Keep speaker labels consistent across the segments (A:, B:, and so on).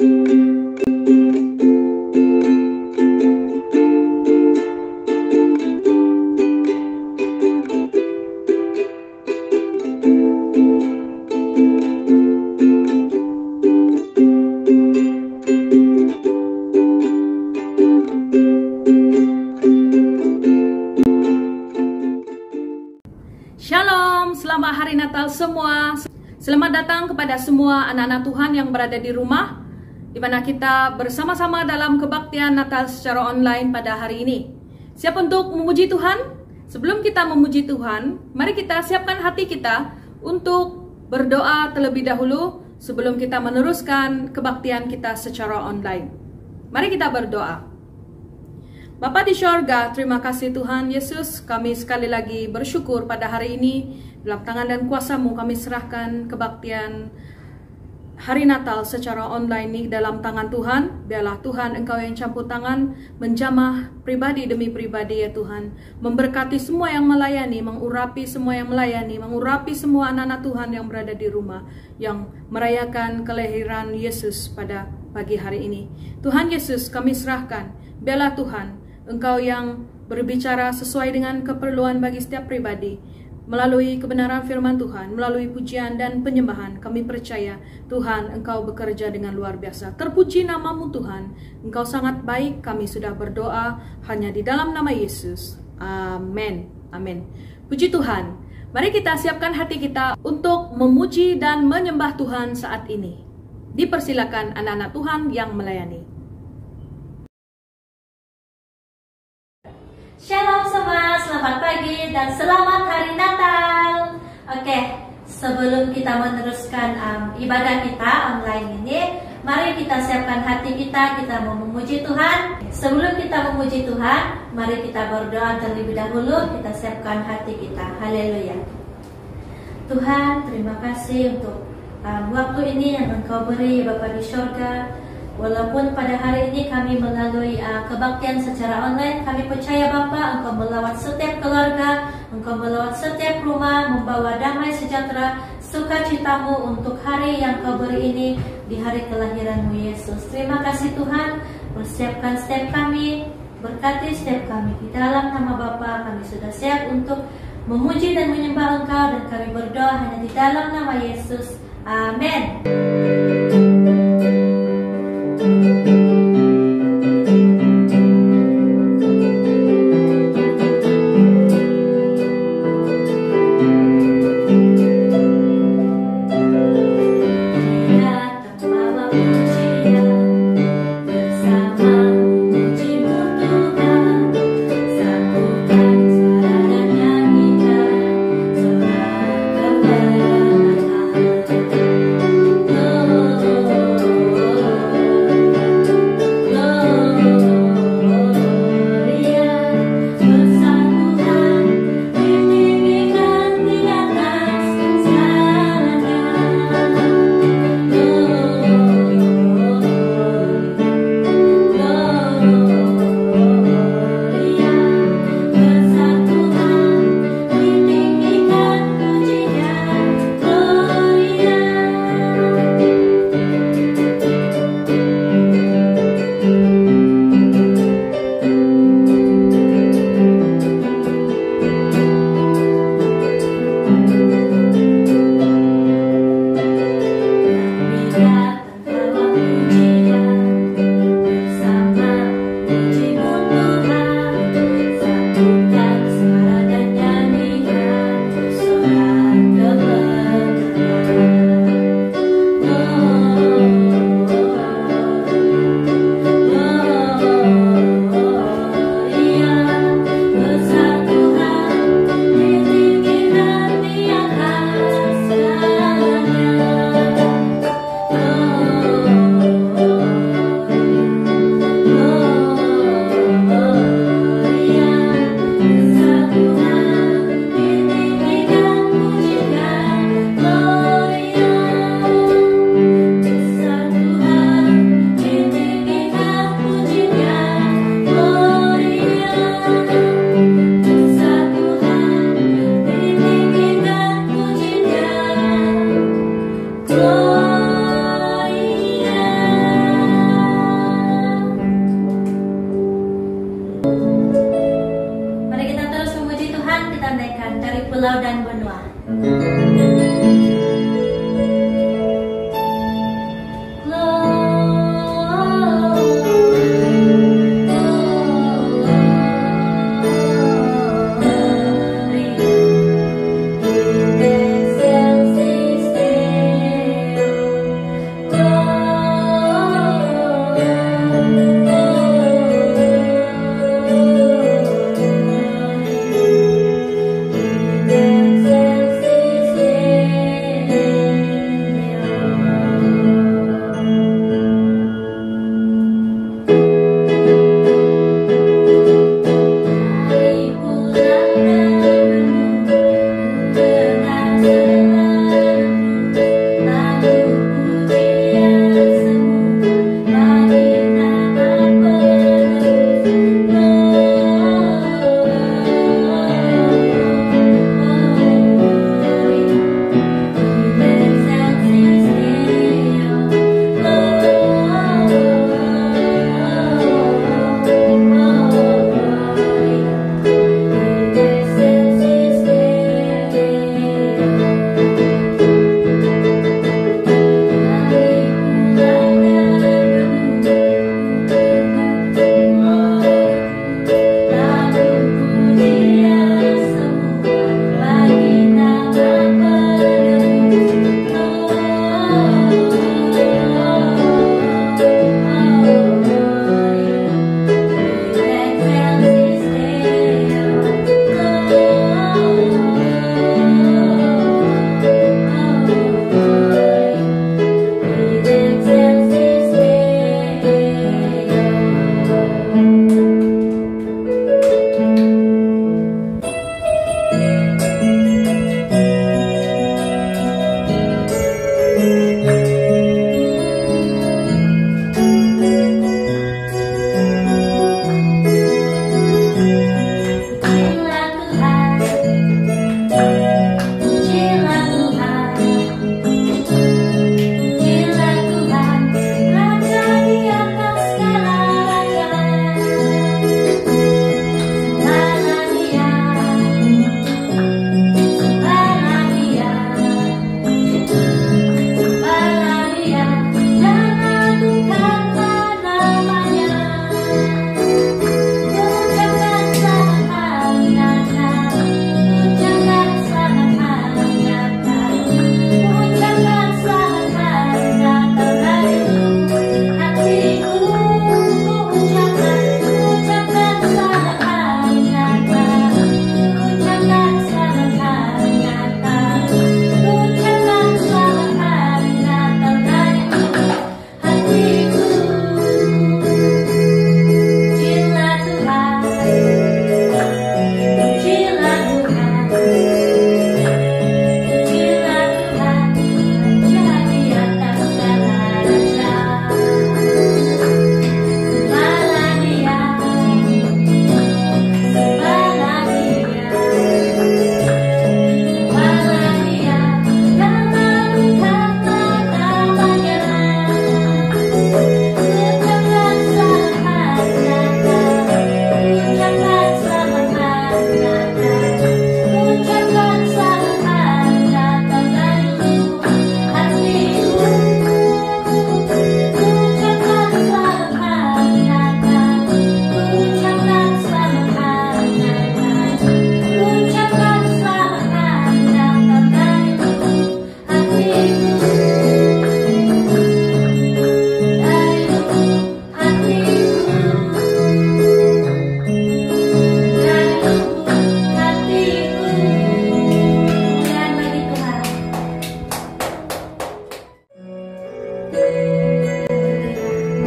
A: Shalom, selamat hari Natal semua. Selamat datang kepada semua anak-anak Tuhan yang berada di rumah, di mana kita bersama-sama dalam kebaktian Natal secara online pada hari ini. Siap untuk memuji Tuhan? Sebelum kita memuji Tuhan, mari kita siapkan hati kita untuk berdoa terlebih dahulu sebelum kita meneruskan kebaktian kita secara online. Mari kita berdoa. Bapa di sorga, terima kasih Tuhan Yesus, kami sekali lagi bersyukur pada hari ini. Dalam tangan dan kuasa-Mu kami serahkan kebaktian hari Natal secara online ini dalam tangan Tuhan. Biarlah Tuhan Engkau yang campur tangan, menjamah pribadi demi pribadi ya Tuhan. Memberkati semua yang melayani, mengurapi semua yang melayani, mengurapi semua anak-anak Tuhan yang berada di rumah, yang merayakan kelahiran Yesus pada pagi hari ini. Tuhan Yesus kami serahkan, biarlah Tuhan Engkau yang berbicara sesuai dengan keperluan bagi setiap pribadi. Melalui kebenaran firman Tuhan, melalui pujian dan penyembahan, kami percaya Tuhan Engkau bekerja dengan luar biasa. Terpuji nama-Mu Tuhan, Engkau sangat baik. Kami sudah berdoa hanya di dalam nama Yesus. Amin. Amin. Puji Tuhan. Mari kita siapkan hati kita untuk memuji dan menyembah Tuhan saat ini. Dipersilakan anak-anak Tuhan yang melayani.
B: Shalom semua, selamat pagi dan selamat hari Natal. Oke, sebelum kita meneruskan ibadah kita online ini, mari kita siapkan hati kita mau memuji Tuhan. Sebelum kita memuji Tuhan, mari kita berdoa terlebih dahulu. Kita siapkan hati kita. Haleluya. Tuhan, terima kasih untuk waktu ini yang Engkau beri Bapa di sorga. Walaupun pada hari ini kami melalui kebaktian secara online, kami percaya Bapa, Engkau melawat setiap keluarga, Engkau melawat setiap rumah, membawa damai sejahtera, sukacita-Mu untuk hari yang Kau beri ini, di hari kelahiran-Mu Yesus. Terima kasih Tuhan, persiapkan setiap kami, berkati setiap kami. Di dalam nama Bapa kami sudah siap untuk memuji dan menyembah Engkau, dan kami berdoa hanya di dalam nama Yesus. Amin.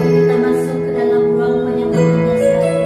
B: Kita masuk ke dalam ruang penyembahannya sekarang.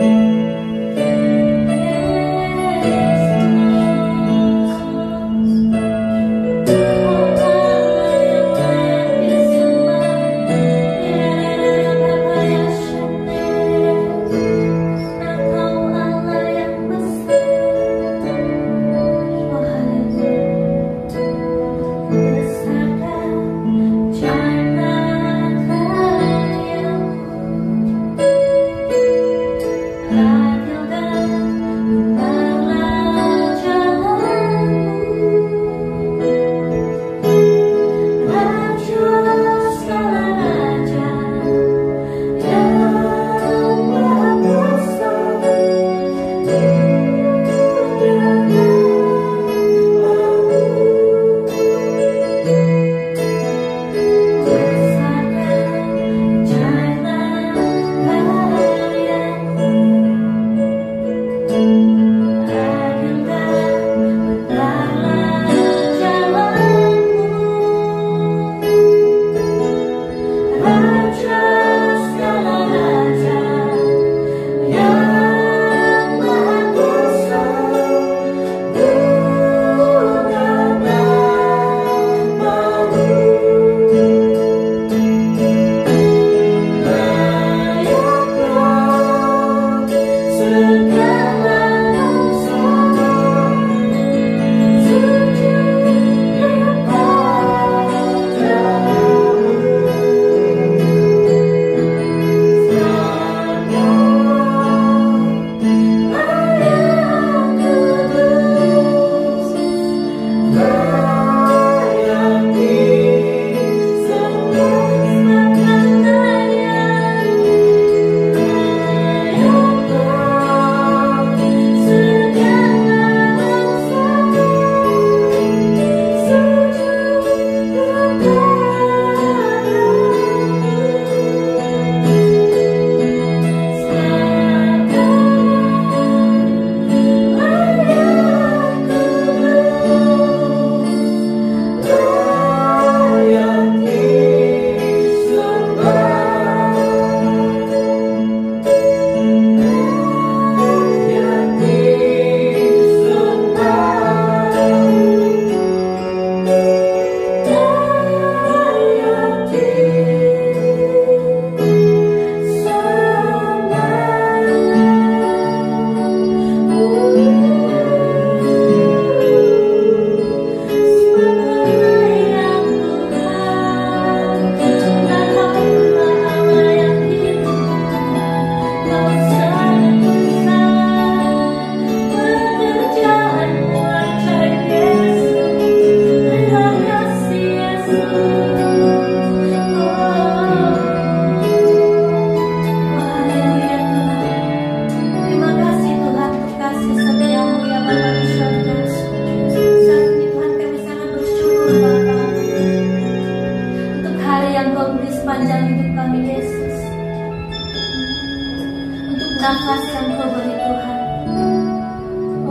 B: nafas yang Kau beri Tuhan.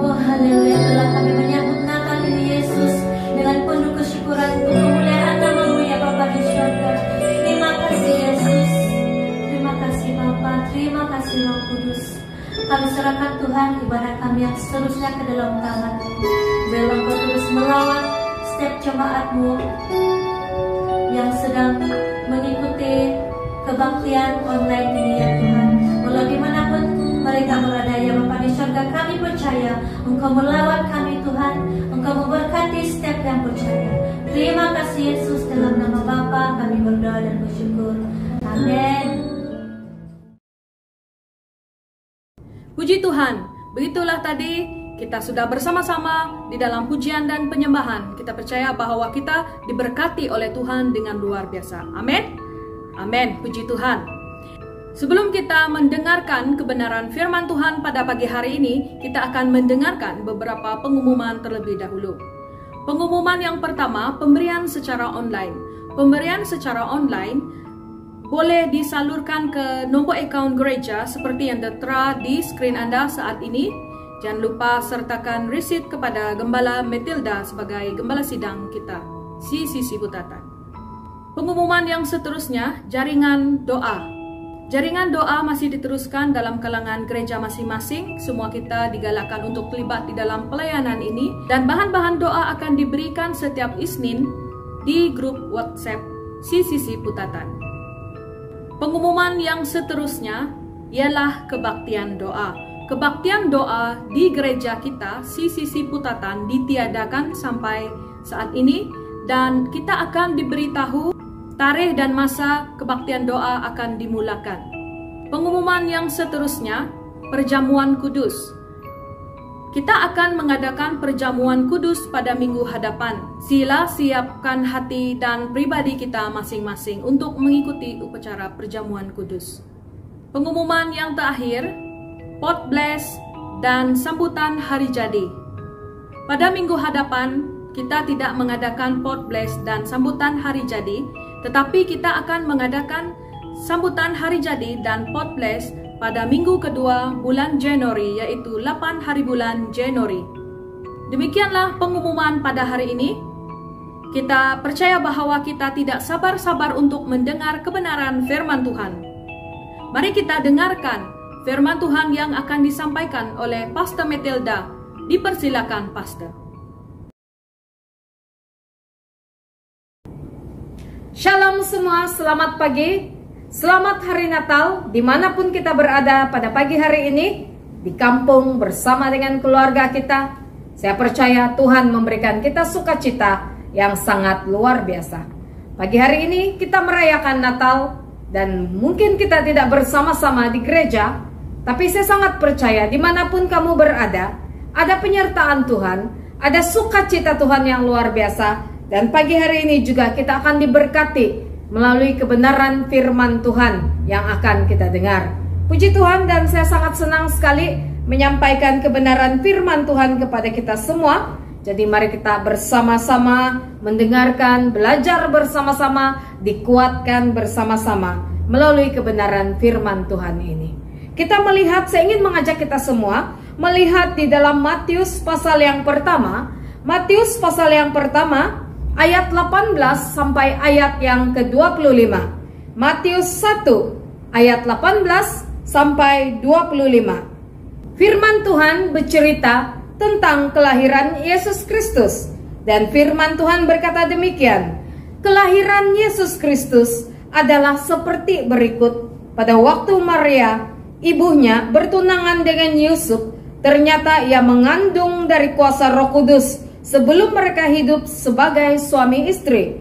B: Oh haleluya, telah kami menyambut Natal ini Yesus dengan penuh kesyukuran untuk kemuliaan nama-Mu ya Bapa di surga. Terima kasih Yesus, terima kasih Bapa, terima kasih Roh Kudus. Kami serahkan Tuhan ibadah kami yang seterusnya ke dalam tangan-Mu. Biarlah Kau terus merawat setiap jemaat-Mu yang sedang mengikuti kebaktian online ini ya Tuhan. Walau dimanapun mereka berada ya Bapa di surga, kami percaya Engkau melawat kami Tuhan, Engkau memberkati setiap yang percaya. Terima kasih Yesus, dalam nama Bapa kami berdoa dan bersyukur. Amin.
A: Puji Tuhan, begitulah tadi kita sudah bersama-sama di dalam pujian dan penyembahan. Kita percaya bahwa kita diberkati oleh Tuhan dengan luar biasa. Amin. Amin, puji Tuhan. Sebelum kita mendengarkan kebenaran firman Tuhan pada pagi hari ini, kita akan mendengarkan beberapa pengumuman terlebih dahulu. Pengumuman yang pertama, pemberian secara online. Pemberian secara online boleh disalurkan ke nombor akaun gereja seperti yang tertera di skrin Anda saat ini. Jangan lupa sertakan resit kepada Gembala Matilda sebagai Gembala Sidang kita, CCC Butatan. Pengumuman yang seterusnya, jaringan doa. Jaringan doa masih diteruskan dalam kalangan gereja masing-masing. Semua kita digalakkan untuk terlibat di dalam pelayanan ini. Dan bahan-bahan doa akan diberikan setiap Isnin di grup WhatsApp CCC Putatan. Pengumuman yang seterusnya ialah kebaktian doa. Kebaktian doa di gereja kita CCC Putatan ditiadakan sampai saat ini. Dan kita akan diberitahu tarikh dan masa kebaktian doa akan dimulakan. Pengumuman yang seterusnya, perjamuan kudus. Kita akan mengadakan perjamuan kudus pada minggu hadapan. Sila siapkan hati dan pribadi kita masing-masing untuk mengikuti upacara perjamuan kudus. Pengumuman yang terakhir, pot bless dan sambutan hari jadi. Pada minggu hadapan, kita tidak mengadakan pot bless dan sambutan hari jadi, tetapi kita akan mengadakan sambutan hari jadi dan pot bless pada minggu kedua bulan Januari, yaitu 8 hari bulan Januari. Demikianlah pengumuman pada hari ini. Kita percaya bahwa kita tidak sabar-sabar untuk mendengar kebenaran firman Tuhan. Mari kita dengarkan firman Tuhan yang akan disampaikan oleh Pastor Matilda. Dipersilakan, Pastor.
C: Shalom semua, selamat pagi, selamat hari Natal, dimanapun kita berada pada pagi hari ini, di kampung bersama dengan keluarga kita. Saya percaya Tuhan memberikan kita sukacita yang sangat luar biasa. Pagi hari ini kita merayakan Natal, dan mungkin kita tidak bersama-sama di gereja, tapi saya sangat percaya dimanapun kamu berada, ada penyertaan Tuhan, ada sukacita Tuhan yang luar biasa. Dan pagi hari ini juga kita akan diberkati melalui kebenaran firman Tuhan yang akan kita dengar. Puji Tuhan, dan saya sangat senang sekali menyampaikan kebenaran firman Tuhan kepada kita semua. Jadi mari kita bersama-sama mendengarkan, belajar bersama-sama, dikuatkan bersama-sama melalui kebenaran firman Tuhan ini. Kita melihat, saya ingin mengajak kita semua melihat di dalam Matius pasal yang pertama. Matius pasal yang pertama ayat 18 sampai ayat yang ke-25. Matius 1 ayat 18 sampai 25. Firman Tuhan bercerita tentang kelahiran Yesus Kristus. Dan firman Tuhan berkata demikian. Kelahiran Yesus Kristus adalah seperti berikut. Pada waktu Maria, ibunya, bertunangan dengan Yusuf, ternyata ia mengandung dari kuasa Roh Kudus sebelum mereka hidup sebagai suami istri.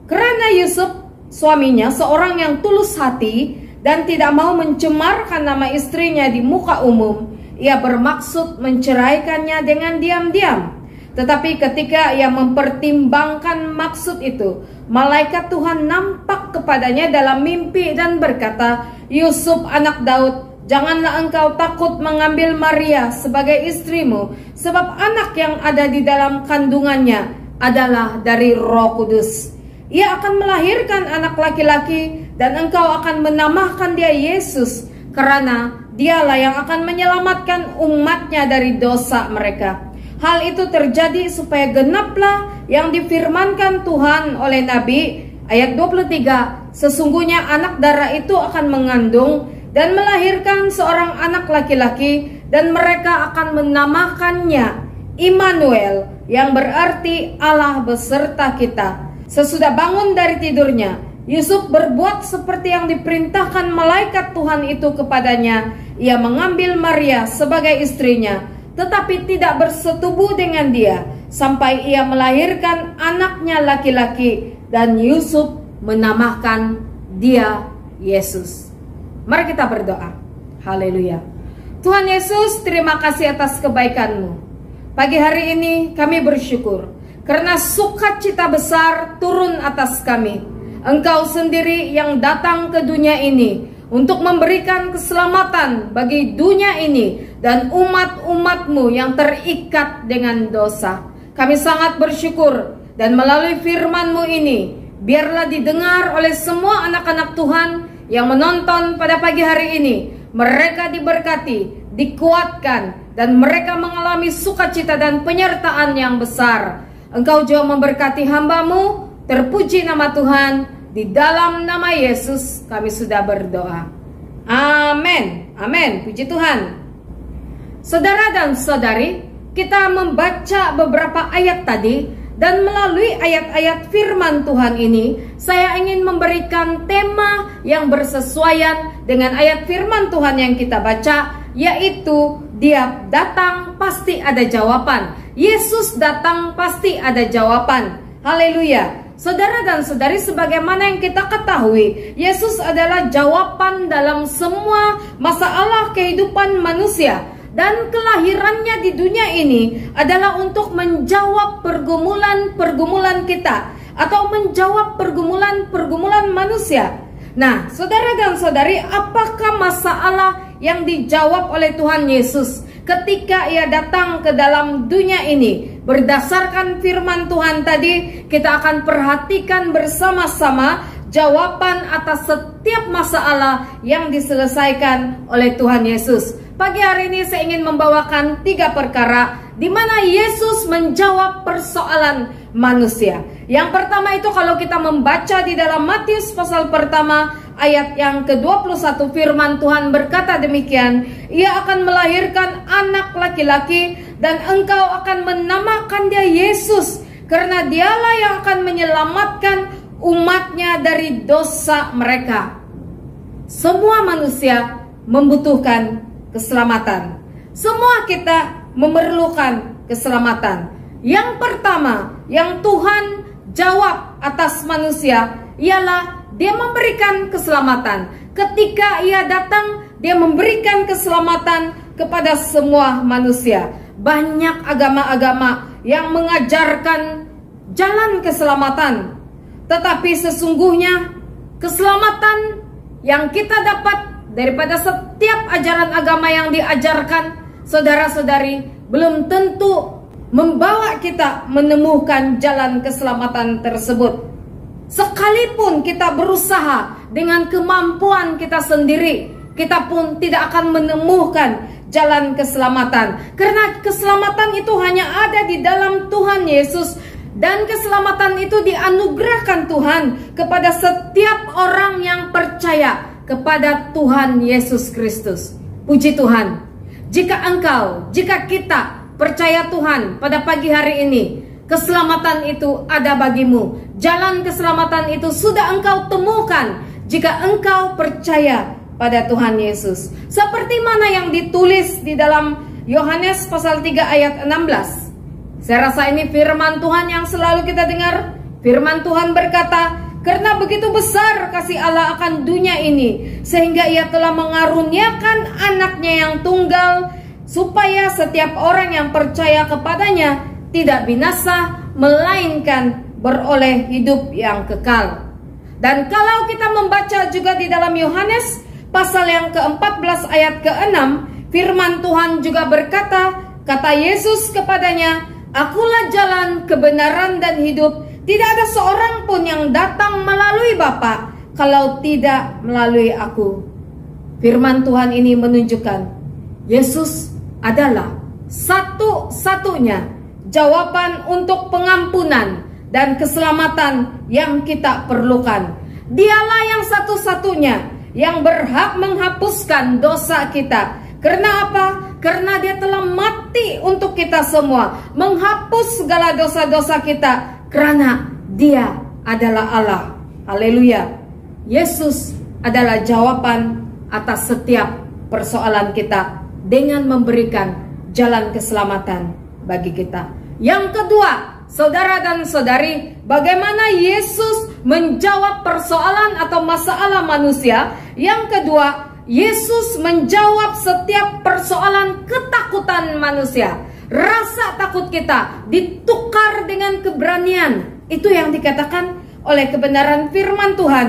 C: Karena Yusuf, suaminya, seorang yang tulus hati dan tidak mau mencemarkan nama istrinya di muka umum, ia bermaksud menceraikannya dengan diam-diam. Tetapi ketika ia mempertimbangkan maksud itu, malaikat Tuhan nampak kepadanya dalam mimpi dan berkata, "Yusuf anak Daud, janganlah engkau takut mengambil Maria sebagai istrimu, sebab anak yang ada di dalam kandungannya adalah dari Roh Kudus. Ia akan melahirkan anak laki-laki dan engkau akan menamakan dia Yesus, karena dialah yang akan menyelamatkan umatnya dari dosa mereka." Hal itu terjadi supaya genaplah yang difirmankan Tuhan oleh Nabi. Ayat 23, sesungguhnya anak darah itu akan mengandung dan melahirkan seorang anak laki-laki, dan mereka akan menamakannya Immanuel, yang berarti Allah beserta kita. Sesudah bangun dari tidurnya, Yusuf berbuat seperti yang diperintahkan malaikat Tuhan itu kepadanya. Ia mengambil Maria sebagai istrinya, tetapi tidak bersetubuh dengan dia sampai ia melahirkan anaknya laki-laki, dan Yusuf menamakan dia Yesus. Mari kita berdoa. Haleluya. Tuhan Yesus, terima kasih atas kebaikan-Mu. Pagi hari ini kami bersyukur karena sukacita besar turun atas kami. Engkau sendiri yang datang ke dunia ini untuk memberikan keselamatan bagi dunia ini dan umat-umat-Mu yang terikat dengan dosa. Kami sangat bersyukur, dan melalui firman-Mu ini, biarlah didengar oleh semua anak-anak Tuhan yang menonton pada pagi hari ini. Mereka diberkati, dikuatkan, dan mereka mengalami sukacita dan penyertaan yang besar. Engkau juga memberkati hamba-Mu. Terpuji nama Tuhan. Di dalam nama Yesus kami sudah berdoa. Amin. Amin. Puji Tuhan. Saudara dan saudari, kita membaca beberapa ayat tadi, dan melalui ayat-ayat firman Tuhan ini, saya ingin memberikan tema yang bersesuaian dengan ayat firman Tuhan yang kita baca, yaitu Dia datang pasti ada jawaban. Yesus datang pasti ada jawaban. Haleluya. Saudara dan saudari, sebagaimana yang kita ketahui, Yesus adalah jawaban dalam semua masalah kehidupan manusia. Dan kelahirannya di dunia ini adalah untuk menjawab pergumulan-pergumulan kita, atau menjawab pergumulan-pergumulan manusia. Nah, saudara dan saudari, apakah masalah yang dijawab oleh Tuhan Yesus ketika Ia datang ke dalam dunia ini? Berdasarkan firman Tuhan tadi, kita akan perhatikan bersama-sama jawaban atas setiap masalah yang diselesaikan oleh Tuhan Yesus. Pagi hari ini saya ingin membawakan 3 perkara di mana Yesus menjawab persoalan manusia. Yang pertama itu, kalau kita membaca di dalam Matius pasal pertama ayat yang ke-21, firman Tuhan berkata demikian, Ia akan melahirkan anak laki-laki dan engkau akan menamakan dia Yesus, karena Dialah yang akan menyelamatkan umatnya dari dosa mereka. Semua manusia membutuhkan keselamatan. Semua kita memerlukan keselamatan. Yang pertama yang Tuhan jawab atas manusia ialah Dia memberikan keselamatan. Ketika Ia datang, Dia memberikan keselamatan kepada semua manusia. Banyak agama-agama yang mengajarkan jalan keselamatan, tetapi sesungguhnya keselamatan yang kita dapat daripada setiap ajaran agama yang diajarkan, saudara-saudari, belum tentu membawa kita menemukan jalan keselamatan tersebut. Sekalipun kita berusaha dengan kemampuan kita sendiri, kita pun tidak akan menemukan jalan keselamatan. Karena keselamatan itu hanya ada di dalam Tuhan Yesus. Dan keselamatan itu dianugerahkan Tuhan kepada setiap orang yang percaya kepada Tuhan Yesus Kristus. Puji Tuhan. Jika kita percaya Tuhan pada pagi hari ini, keselamatan itu ada bagimu. Jalan keselamatan itu sudah engkau temukan jika engkau percaya pada Tuhan Yesus. Seperti mana yang ditulis di dalam Yohanes pasal 3 ayat 16. Saya rasa ini firman Tuhan yang selalu kita dengar. Firman Tuhan berkata, karena begitu besar kasih Allah akan dunia ini, sehingga Ia telah mengaruniakan anaknya yang tunggal, supaya setiap orang yang percaya kepadanya tidak binasa, melainkan beroleh hidup yang kekal. Dan kalau kita membaca juga di dalam Yohanes pasal yang ke-14 ayat ke-6, firman Tuhan juga berkata, kata Yesus kepadanya, Akulah jalan, kebenaran dan hidup. Tidak ada seorang pun yang datang melalui Bapa kalau tidak melalui aku. Firman Tuhan ini menunjukkan Yesus adalah satu-satunya jawaban untuk pengampunan dan keselamatan yang kita perlukan. Dialah yang satu-satunya yang berhak menghapuskan dosa kita. Karena apa? Karena Dia telah mati untuk kita semua, menghapus segala dosa-dosa kita. Karena Dia adalah Allah. Haleluya. Yesus adalah jawaban atas setiap persoalan kita dengan memberikan jalan keselamatan bagi kita. Yang kedua, saudara dan saudari, bagaimana Yesus menjawab persoalan atau masalah manusia? Yang kedua, Yesus menjawab setiap persoalan ketakutan manusia. Rasa takut kita ditukar dengan keberanian. Itu yang dikatakan oleh kebenaran firman Tuhan.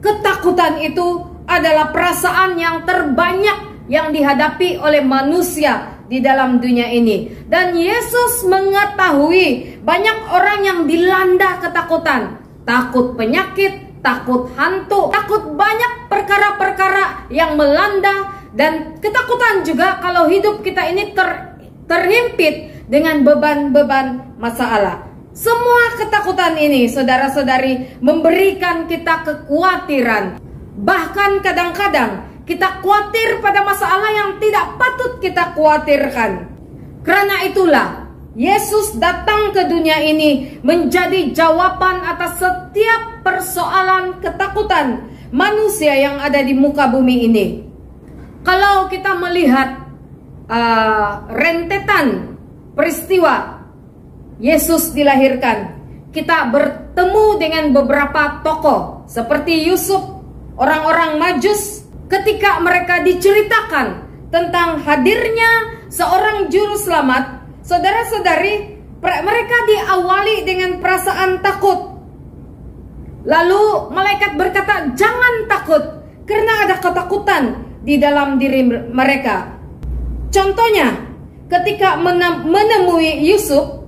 C: Ketakutan itu adalah perasaan yang terbanyak yang dihadapi oleh manusia di dalam dunia ini. Dan Yesus mengetahui banyak orang yang dilanda ketakutan. Takut penyakit, takut hantu, takut banyak perkara-perkara yang melanda. Dan ketakutan juga kalau hidup kita ini terhimpit dengan beban-beban masalah. Semua ketakutan ini, saudara-saudari, memberikan kita kekhawatiran. Bahkan kadang-kadang kita khawatir pada masalah yang tidak patut kita khawatirkan. Karena itulah Yesus datang ke dunia ini menjadi jawaban atas setiap persoalan ketakutan manusia yang ada di muka bumi ini. Kalau kita melihat rentetan peristiwa Yesus dilahirkan, kita bertemu dengan beberapa tokoh seperti Yusuf, orang-orang Majus, ketika mereka diceritakan tentang hadirnya seorang juru selamat. Saudara-saudari, mereka diawali dengan perasaan takut. Lalu malaikat berkata, jangan takut, karena ada ketakutan di dalam diri mereka. Contohnya, ketika menemui Yusuf,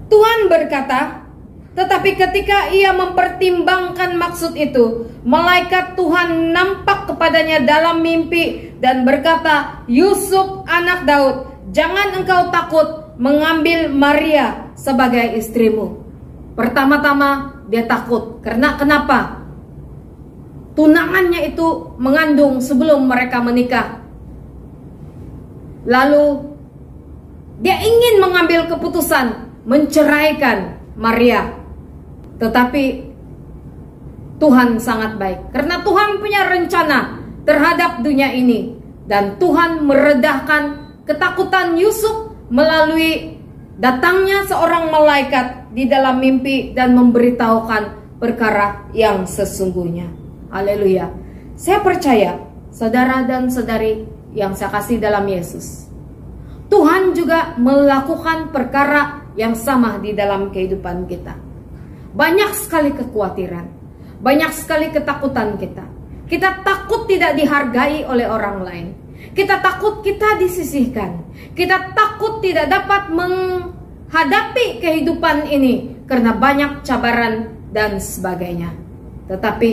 C: Tuhan berkata, tetapi ketika ia mempertimbangkan maksud itu, malaikat Tuhan nampak kepadanya dalam mimpi dan berkata, Yusuf anak Daud, jangan engkau takut mengambil Maria sebagai istrimu. Pertama-tama dia takut, karena kenapa? Tunangannya itu mengandung sebelum mereka menikah. Lalu dia ingin mengambil keputusan menceraikan Maria. Tetapi Tuhan sangat baik, karena Tuhan punya rencana terhadap dunia ini. Dan Tuhan meredahkan ketakutan Yusuf melalui datangnya seorang malaikat di dalam mimpi dan memberitahukan perkara yang sesungguhnya. Haleluya. Saya percaya, saudara dan saudari yang saya kasih dalam Yesus, Tuhan juga melakukan perkara yang sama di dalam kehidupan kita. Banyak sekali kekhawatiran, banyak sekali ketakutan kita. Kita takut tidak dihargai oleh orang lain. Kita takut kita disisihkan. Kita takut tidak dapat menghadapi kehidupan ini karena banyak cabaran dan sebagainya. Tetapi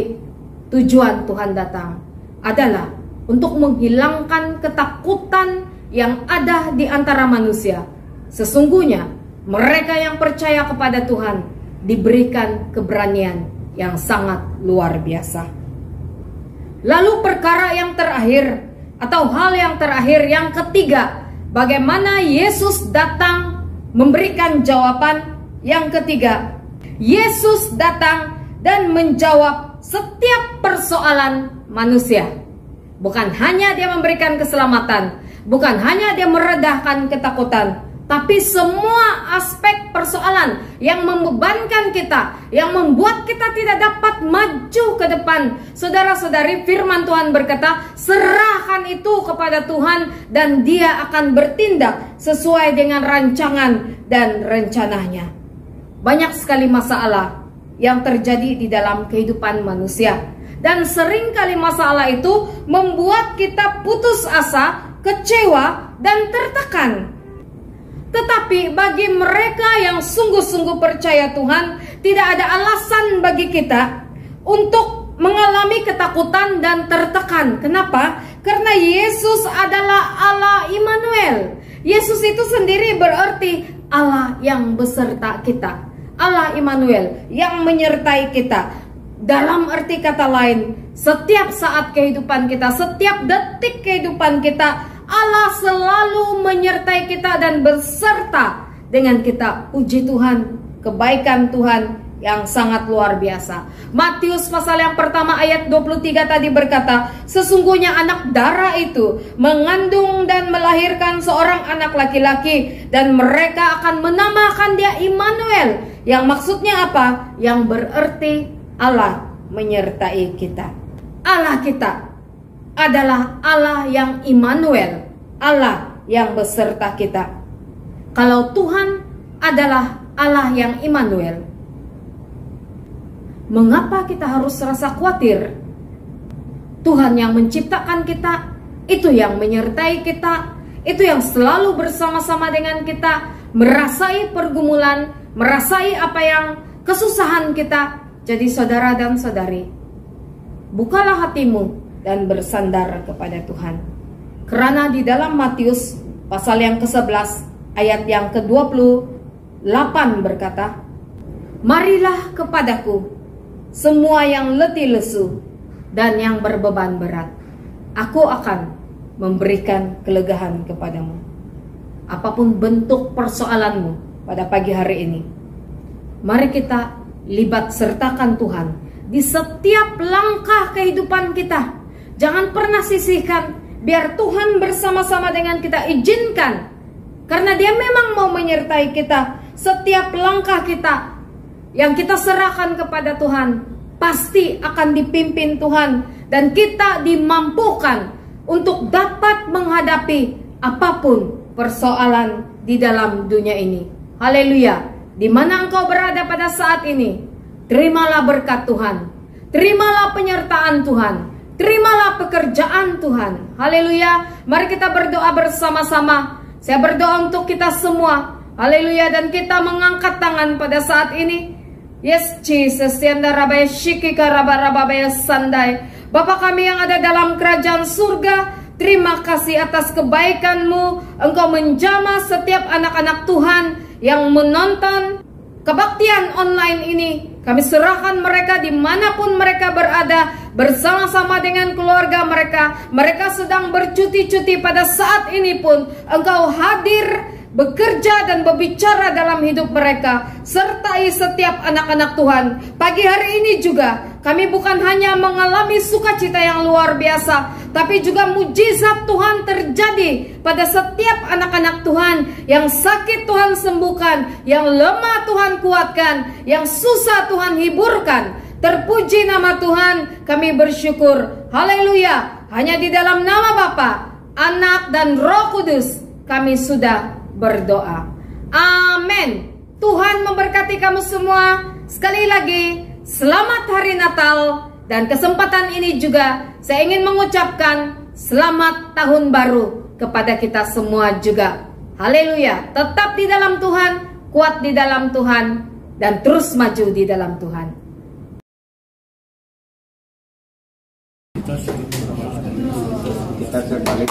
C: tujuan Tuhan datang adalah untuk menghilangkan ketakutan yang ada di antara manusia. Sesungguhnya mereka yang percaya kepada Tuhan diberikan keberanian yang sangat luar biasa. Lalu perkara yang terakhir, atau hal yang terakhir, yang ketiga, bagaimana Yesus datang memberikan jawaban. Yang ketiga, Yesus datang dan menjawab setiap persoalan manusia. Bukan hanya dia memberikan keselamatan, bukan hanya dia meredahkan ketakutan, tapi semua aspek persoalan yang membebankan kita, yang membuat kita tidak dapat maju ke depan. Saudara-saudari, firman Tuhan berkata, serahkan itu kepada Tuhan dan dia akan bertindak sesuai dengan rancangan dan rencananya. Banyak sekali masalah yang terjadi di dalam kehidupan manusia. Dan seringkali masalah itu membuat kita putus asa, kecewa, dan tertekan. Tetapi bagi mereka yang sungguh-sungguh percaya Tuhan, tidak ada alasan bagi kita untuk mengalami ketakutan dan tertekan. Kenapa? Karena Yesus adalah Allah Immanuel. Yesus itu sendiri berarti Allah yang beserta kita. Allah Immanuel yang menyertai kita. Dalam arti kata lain, setiap saat kehidupan kita, setiap detik kehidupan kita, Allah selalu menyertai kita dan beserta dengan kita. Puji Tuhan, kebaikan Tuhan yang sangat luar biasa. Matius pasal yang pertama ayat 23 tadi berkata, sesungguhnya anak darah itu mengandung dan melahirkan seorang anak laki-laki, dan mereka akan menamakan dia Immanuel, yang maksudnya apa? Yang berarti Allah menyertai kita. Allah kita adalah Allah yang Immanuel, Allah yang beserta kita. Kalau Tuhan adalah Allah yang Immanuel, mengapa kita harus rasa khawatir? Tuhan yang menciptakan kita, itu yang menyertai kita, itu yang selalu bersama-sama dengan kita, merasai pergumulan, merasai apa yang kesusahan kita. Jadi saudara dan saudari, bukalah hatimu dan bersandar kepada Tuhan. Karena di dalam Matius pasal yang ke-11 ayat yang ke-28 8 berkata, "Marilah kepadaku, semua yang letih lesu dan yang berbeban berat. Aku akan memberikan kelegaan kepadamu." Apapun bentuk persoalanmu pada pagi hari ini, mari kita libat sertakan Tuhan di setiap langkah kehidupan kita. Jangan pernah sisihkan, biar Tuhan bersama-sama dengan kita. Izinkan, karena Dia memang mau menyertai kita. Setiap langkah kita yang kita serahkan kepada Tuhan pasti akan dipimpin Tuhan, dan kita dimampukan untuk dapat menghadapi apapun persoalan di dalam dunia ini. Haleluya. Di mana engkau berada pada saat ini, terimalah berkat Tuhan, terimalah penyertaan Tuhan, terimalah pekerjaan Tuhan. Haleluya. Mari kita berdoa bersama-sama. Saya berdoa untuk kita semua. Haleluya. Dan kita mengangkat tangan pada saat ini. Yes Jesus, yanda rabaya shikika rabaya sandai. Bapa kami yang ada dalam kerajaan surga, terima kasih atas kebaikan-Mu. Engkau menjamah setiap anak-anak Tuhan yang menonton kebaktian online ini. Kami serahkan mereka dimanapun mereka berada, bersama-sama dengan keluarga mereka. Mereka sedang bercuti-cuti pada saat ini pun Engkau hadir, bekerja dan berbicara dalam hidup mereka. Sertai setiap anak-anak Tuhan. Pagi hari ini juga kami bukan hanya mengalami sukacita yang luar biasa, tapi juga mujizat Tuhan terjadi pada setiap anak-anak Tuhan. Yang sakit Tuhan sembuhkan, yang lemah Tuhan kuatkan, yang susah Tuhan hiburkan. Terpuji nama Tuhan, kami bersyukur. Haleluya. Hanya di dalam nama Bapa, Anak dan Roh Kudus kami sudah berdoa. Amin. Tuhan memberkati kamu semua. Sekali lagi, selamat hari Natal. Dan kesempatan ini juga saya ingin mengucapkan selamat tahun baru kepada kita semua juga. Haleluya. Tetap di dalam Tuhan, kuat di dalam Tuhan, dan terus maju di dalam Tuhan.
D: Kita terbalik.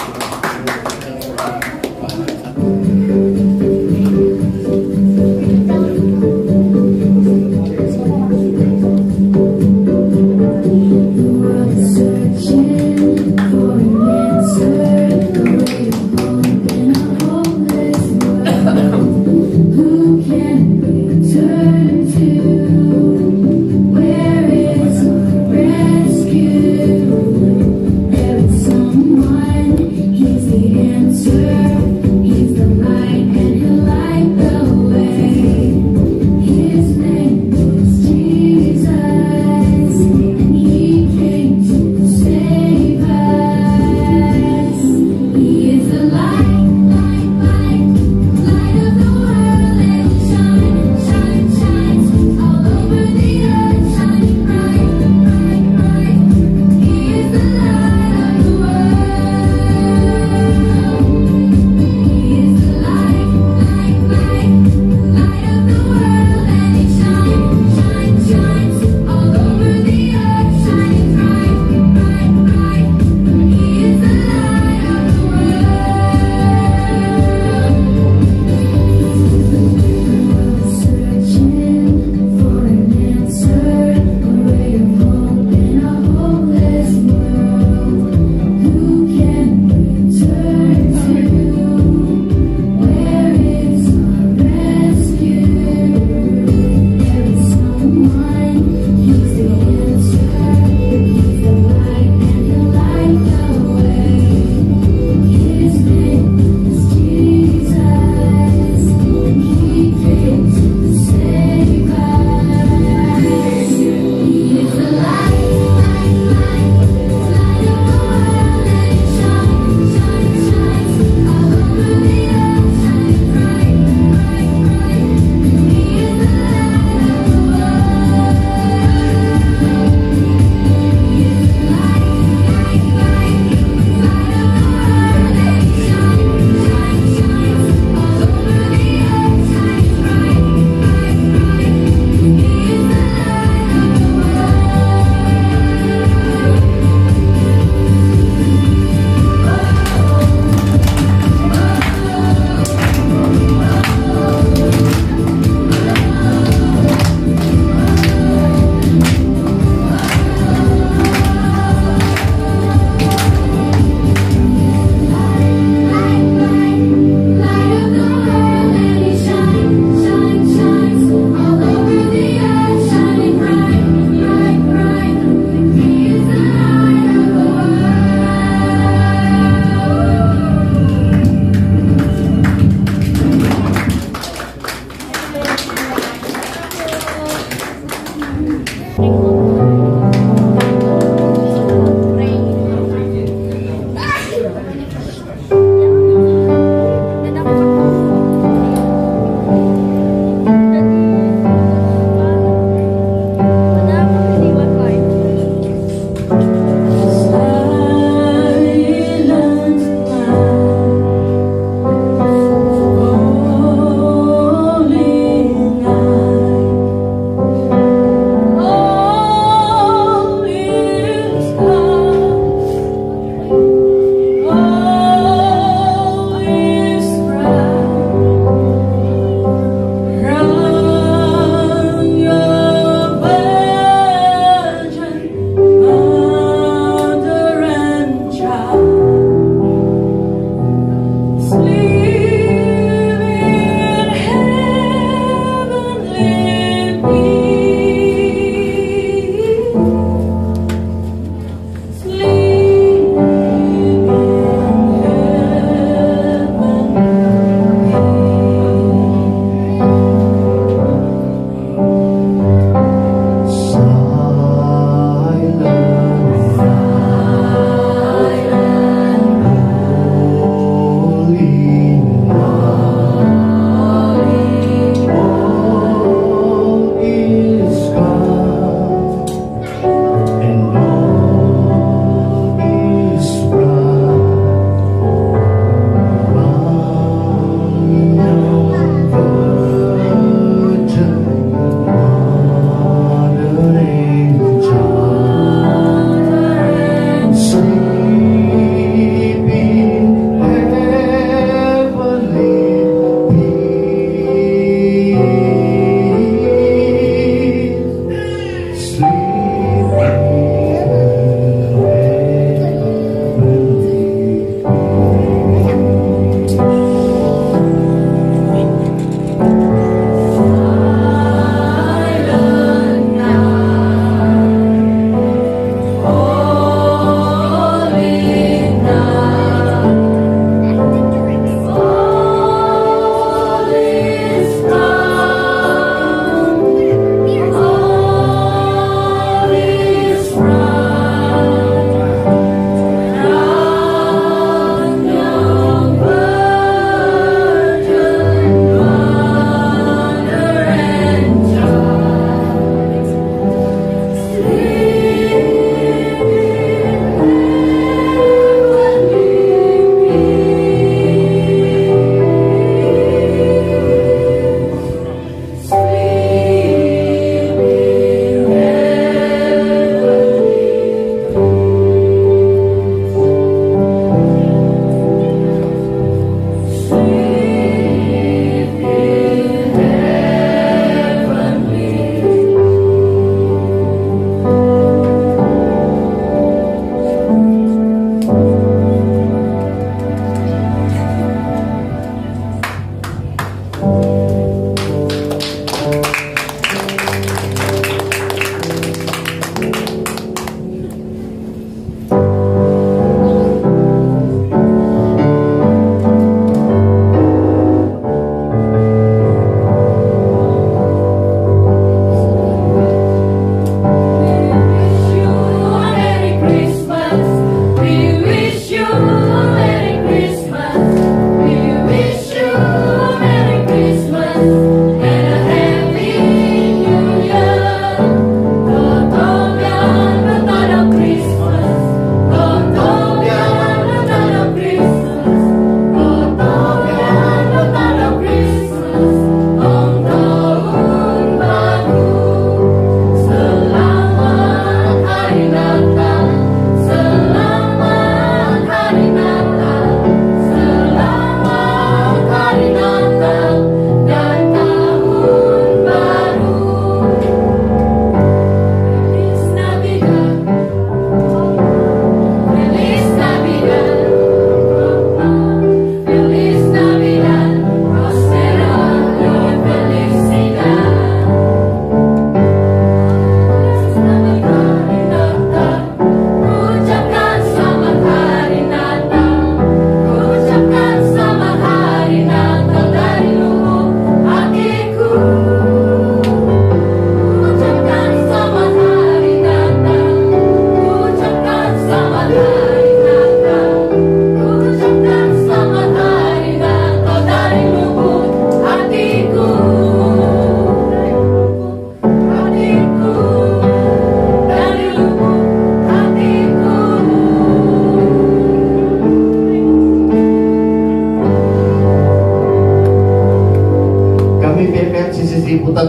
E: He's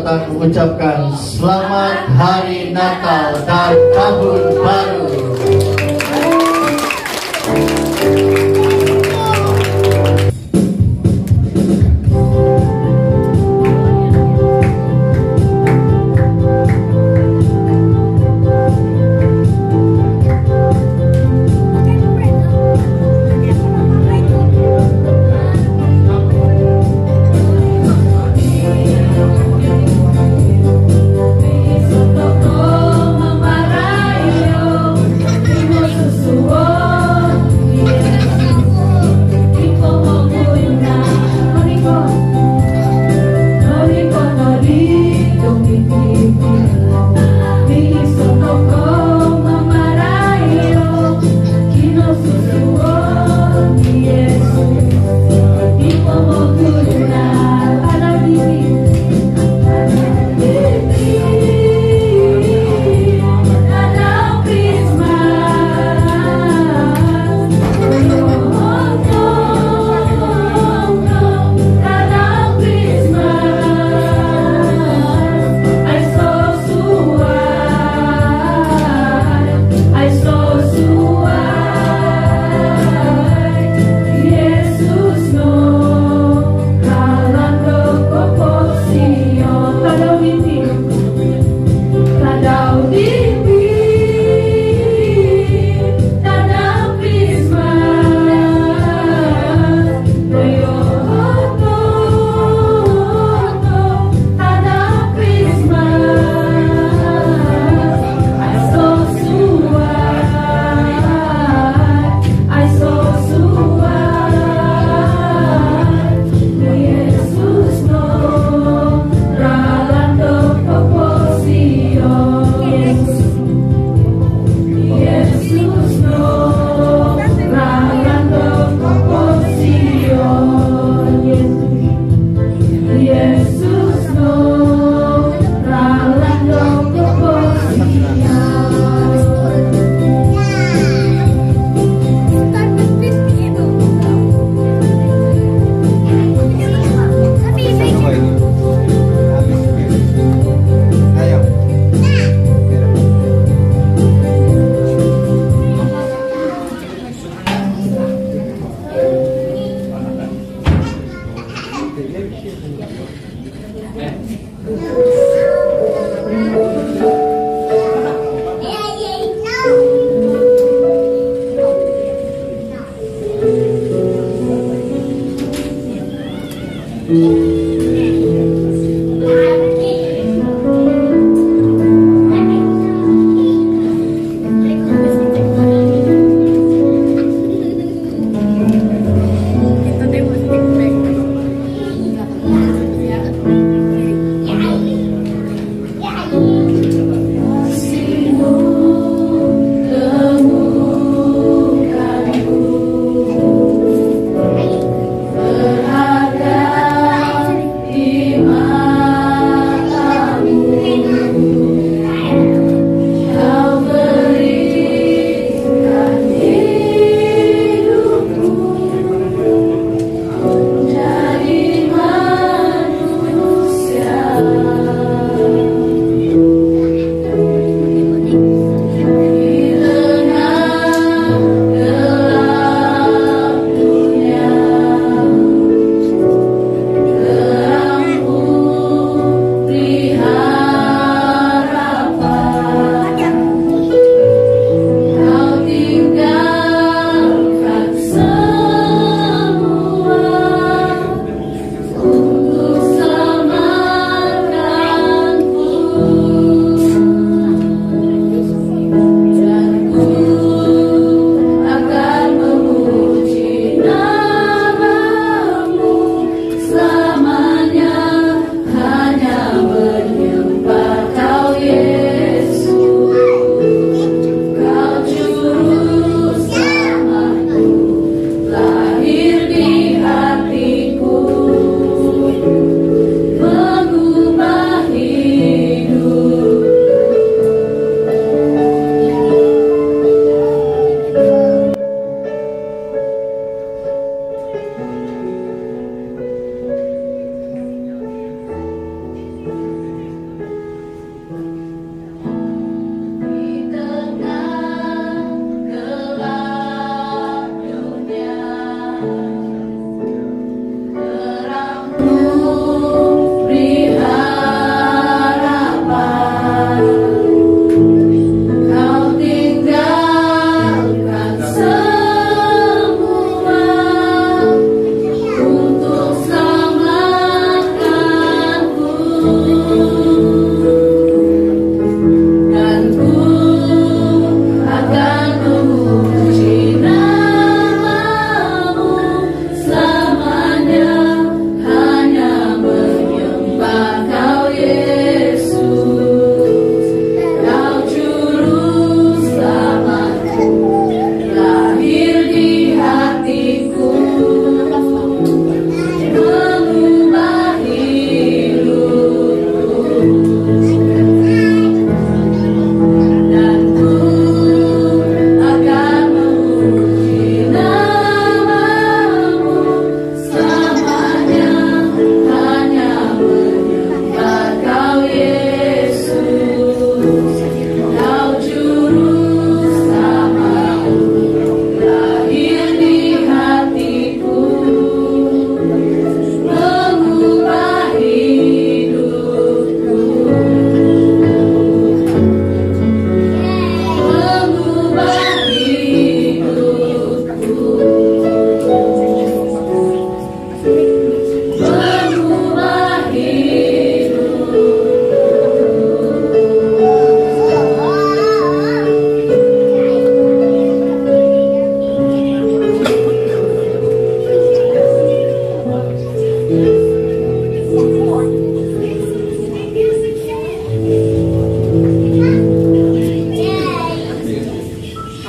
E: datang mengucapkan Selamat Hari Natal dan Tahun Baru.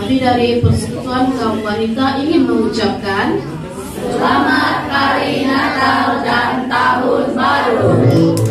F: Kami dari Persekutuan Kaum Wanita ingin mengucapkan
G: Selamat Hari Natal dan Tahun Baru.